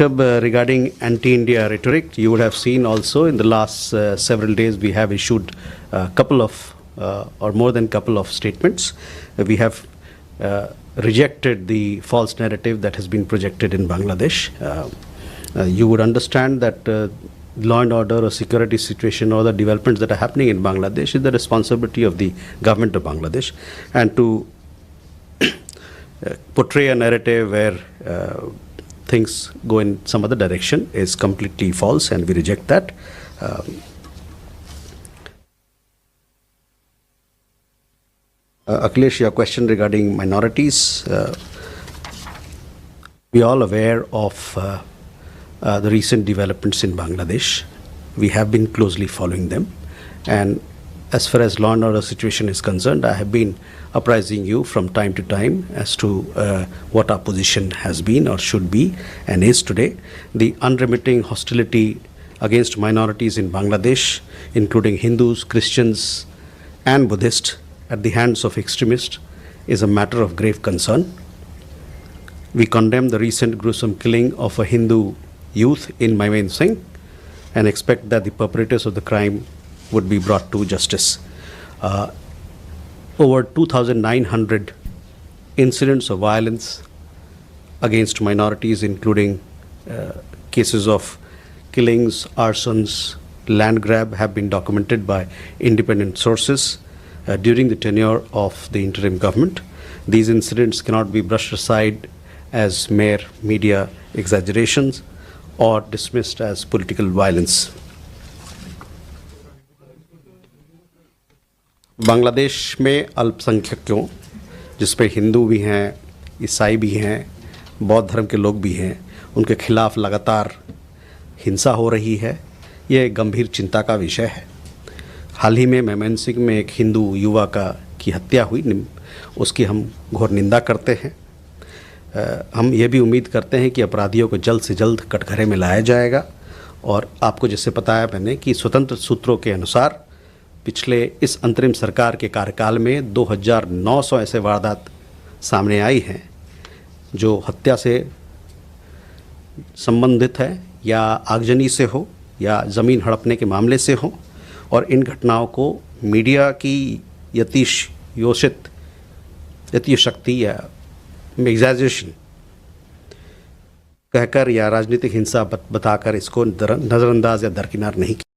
Regarding anti-India rhetoric, you would have seen also in the last several days we have issued a couple of or more than couple of statements. We have rejected the false narrative that has been projected in Bangladesh. You would understand that law and order or security situation or the developments that are happening in Bangladesh is the responsibility of the government of Bangladesh, and to portray a narrative where things go in some other direction is completely false, and we reject that. Akhilesh, your question regarding minorities, we are all aware of the recent developments in Bangladesh. We have been closely following them, and as far as law and order situation is concerned, I have been apprising you from time to time as to what our position has been or should be and is today. The unremitting hostility against minorities in Bangladesh, including Hindus, Christians and Buddhists, at the hands of extremists is a matter of grave concern. We condemn the recent gruesome killing of a Hindu youth in Maimen Singh and expect that the perpetrators of the crime would be brought to justice. Over 2,900 incidents of violence against minorities, including cases of killings, arsons, land grab, have been documented by independent sources during the tenure of the interim government. These incidents cannot be brushed aside as mere media exaggerations or dismissed as political violence. Bangladesh में अल्पसंख्यकों, जिसपे हिंदू भी हैं, ईसाई भी हैं, बौद्ध धर्म के लोग भी हैं, उनके खिलाफ लगातार हिंसा हो रही है। ये गंभीर चिंता का विषय है। हाल ही में मैमन सिंह में एक हिंदू युवा की हत्या हुई, उसकी हम घोर निंदा करते हैं। हम ये भी उम्मीद करते हैं कि अपराधियों को जल्द से जल्द कटघरे में लाया जाएगा। और आपको जैसे बताया मैंने कि स्वतंत्र सूत्रों के अनुसार पिछले इस अंतरिम सरकार के कार्यकाल में 2900 ऐसे वारदात सामने आई हैं जो हत्या से संबंधित है, या आगजनी से हो, या ज़मीन हड़पने के मामले से हो। और इन घटनाओं को मीडिया की यतिशक्ति या एग्जैजरेशन कहकर या राजनीतिक हिंसा बताकर इसको नज़रअंदाज या दरकिनार नहीं किया।